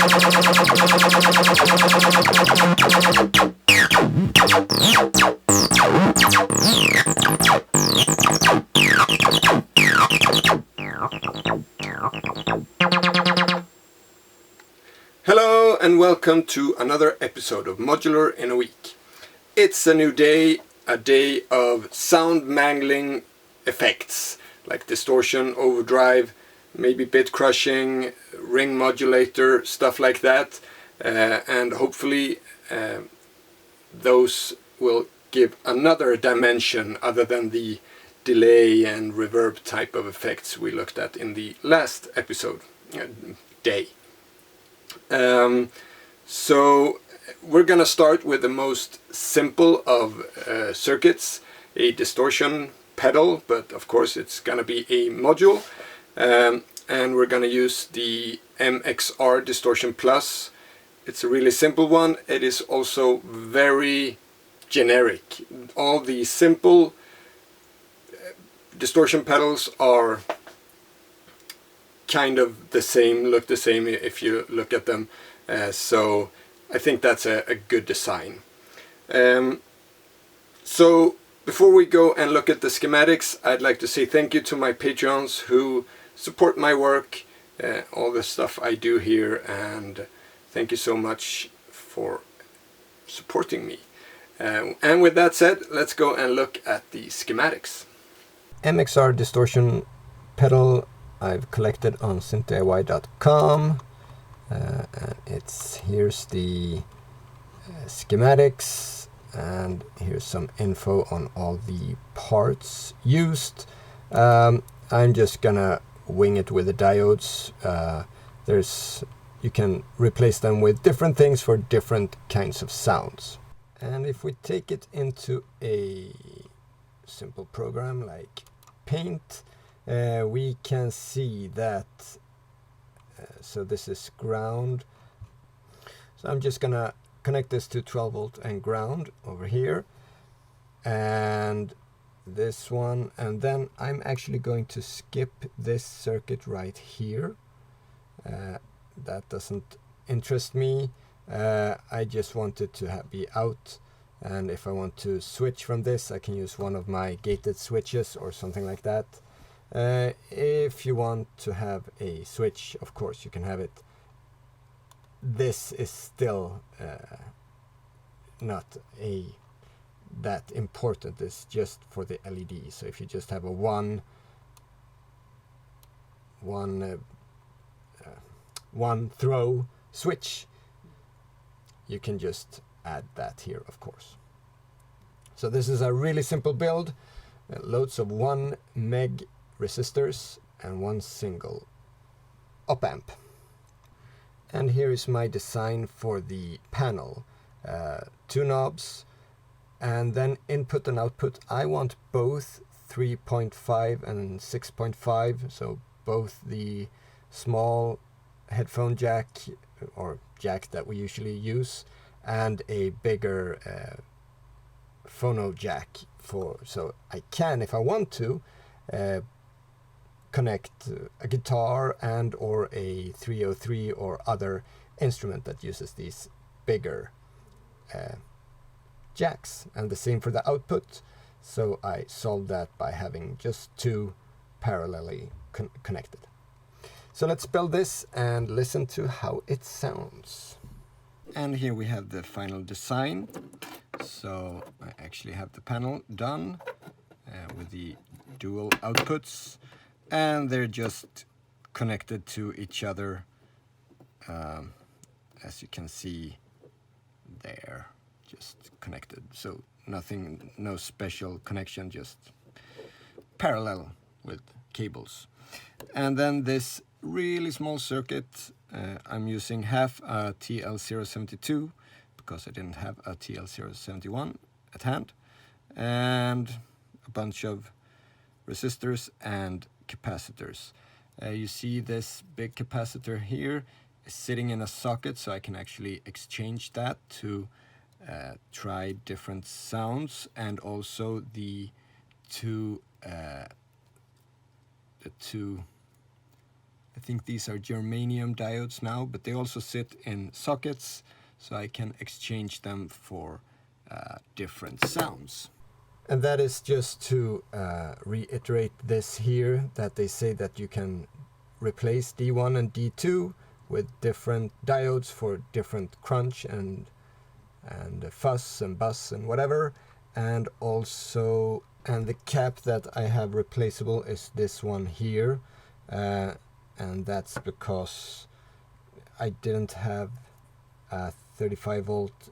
Hello and welcome to another episode of Modular in a Week. It's a new day, a day of sound mangling effects like distortion, overdrive, maybe bit crushing, ring modulator, stuff like that, and hopefully those will give another dimension other than the delay and reverb type of effects we looked at in the last episode day. So we're gonna start with the most simple of circuits, a distortion pedal, but of course it's gonna be a module, and we're gonna use the MXR Distortion Plus. It's a really simple one. It is also very generic. All the simple distortion pedals are kind of the same, look the same if you look at them, so I think that's a good design. So before we go and look at the schematics, I'd like to say thank you to my Patreons who support my work, all the stuff I do here, and thank you so much for supporting me. And with that said, let's go and look at the schematics. MXR Distortion pedal I've collected on synthdiy.com, and here's the schematics, and here's some info on all the parts used. I'm just gonna wing it with the diodes. You can replace them with different things for different kinds of sounds. And if we take it into a simple program like Paint, we can see that, so this is ground, so I'm just gonna connect this to 12 volt and ground over here, and this one, and then I'm actually going to skip this circuit right here. That doesn't interest me. I just want it to be out, and if I want to switch from this, I can use one of my gated switches or something like that. If you want to have a switch, of course you can have it. This is still not that important. It's just for the LED. So if you just have a one throw switch, you can just add that here, of course. So this is a really simple build, loads of 1 meg resistors and one single opamp. And here is my design for the panel. 2 knobs, and then input and output. I want both 3.5 and 6.5, so both the small headphone jack or jack that we usually use and a bigger phono jack, so I can, if I want to, connect a guitar and or a 303 or other instrument that uses these bigger jacks, and the same for the output. So I solved that by having just 2 parallelly connected. So let's build this and listen to how it sounds. And here we have the final design. So I actually have the panel done with the dual outputs, and they're just connected to each other, as you can see there, just connected. So nothing, no special connection, just parallel with cables. And then this really small circuit, I'm using half a TL072 because I didn't have a TL071 at hand, and a bunch of resistors and capacitors. You see this big capacitor here is sitting in a socket, so I can actually exchange that to try different sounds, and also the two I think these are germanium diodes now, but they also sit in sockets, so I can exchange them for different sounds. And that is just to reiterate this here, that they say that you can replace D1 and D2 with different diodes for different crunch and fuzz and buzz and whatever. And also, and the cap that I have replaceable is this one here, and that's because I didn't have a 35 volt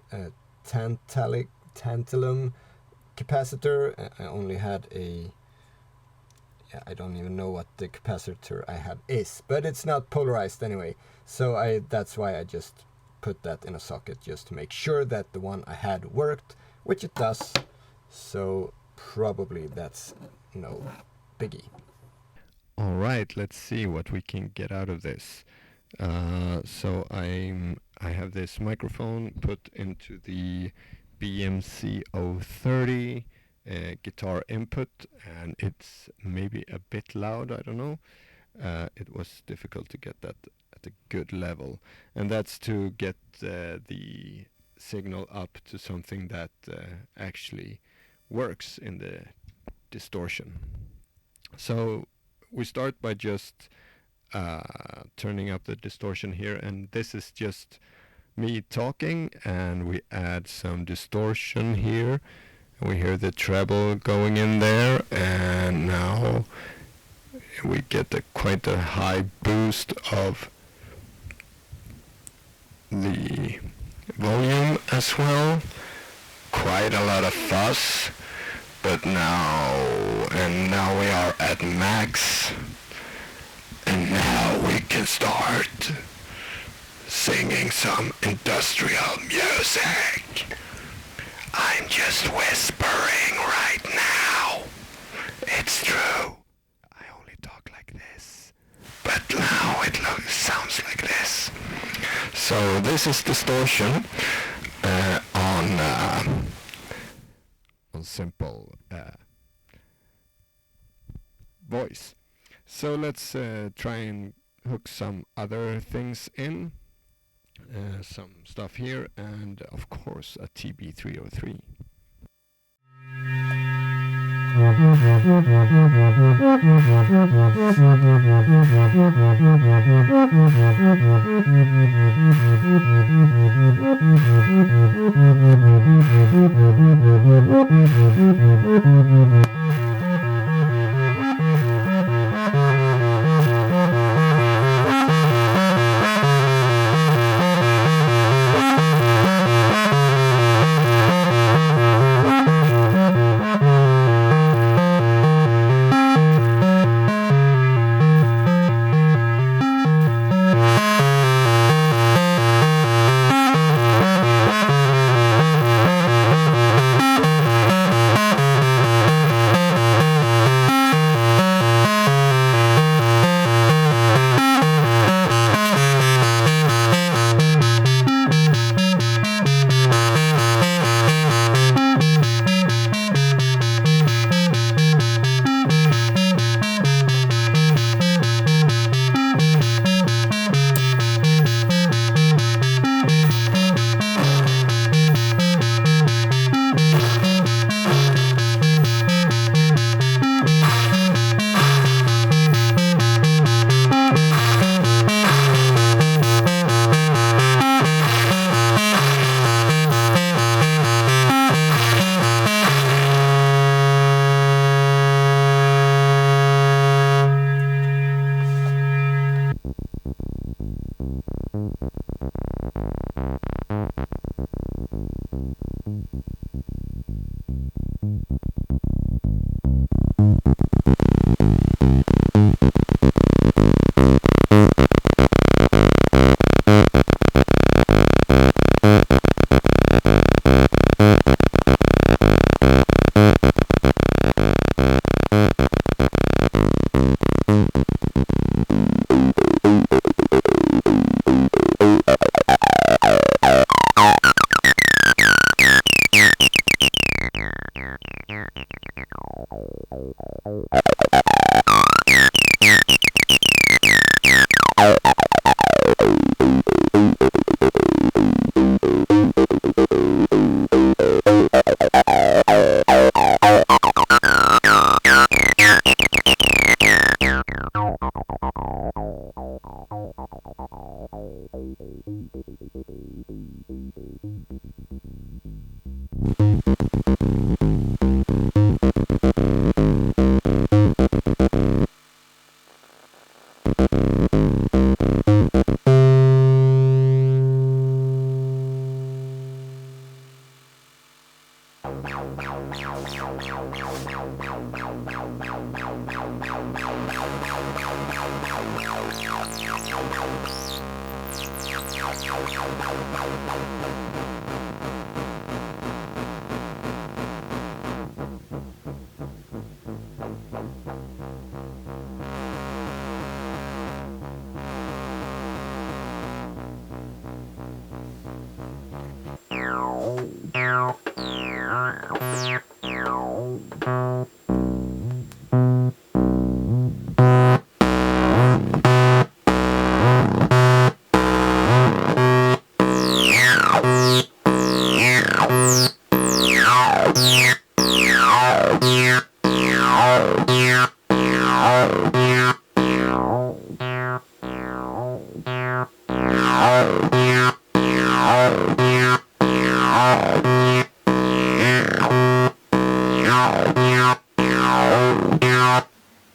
tantalum capacitor. I only had a, I don't even know what the capacitor I have is, but it's not polarized anyway, so that's why I just put that in a socket, just to make sure that the one I had worked, which it does, so probably that's no biggie. All right, let's see what we can get out of this. So I have this microphone put into the BMC 030 guitar input, and it's maybe a bit loud, I don't know. It was difficult to get that at a good level, and that's to get the signal up to something that actually works in the distortion. So we start by just turning up the distortion here, and this is just me talking, and we add some distortion here. We hear the treble going in there, and now we get quite a high boost of the volume as well. Quite a lot of fuzz, but now we are at max, and now we can start singing some industrial music. I'm just whispering right now. It's true. I only talk like this, but now it sounds like this. So this is distortion on simple voice. So let's try and hook some other things in. Some stuff here, and of course a TB303.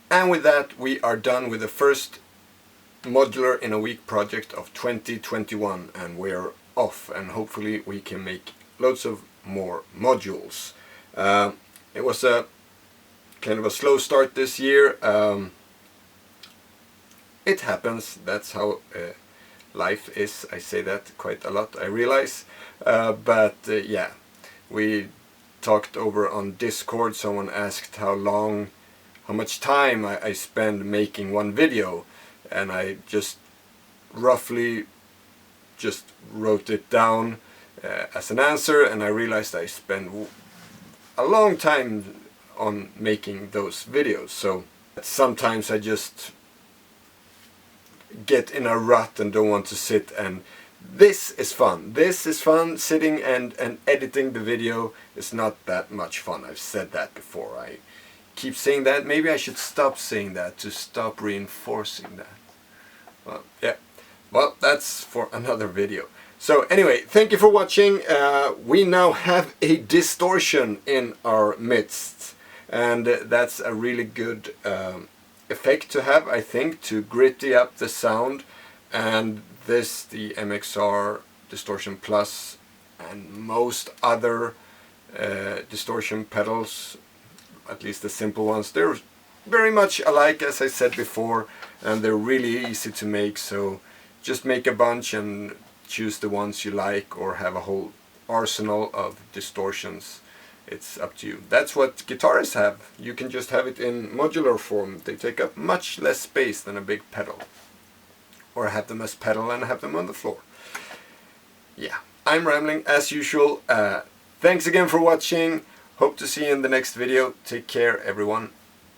And with that, we are done with the first Modular in a Week project of 2021, and we're off, and hopefully we can make loads of more modules. It was a kind of a slow start this year. It happens, that's how life is. I say that quite a lot, I realize. Yeah, we talked over on Discord. Someone asked how much time I spend making one video, and I just roughly just wrote it down as an answer, and I realized I spend a long time on making those videos. So sometimes I just get in a rut and don't want to sit, and this is fun. This is fun. Sitting and editing the video is not that much fun. I've said that before. I keep saying that. Maybe I should stop saying that to stop reinforcing that. Well, yeah. Well, that's for another video. So anyway, thank you for watching. We now have a distortion in our midst, and that's a really good effect to have, I think, to gritty up the sound. And this, the MXR Distortion Plus, and most other distortion pedals, at least the simple ones, they're very much alike, as I said before, and they're really easy to make. So just make a bunch and choose the ones you like, or have a whole arsenal of distortions. It's up to you. That's what guitarists have. You can just have it in modular form. They take up much less space than a big pedal. Or have them as pedal and have them on the floor. Yeah, I'm rambling as usual. Thanks again for watching. Hope to see you in the next video. Take care, everyone.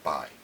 Bye.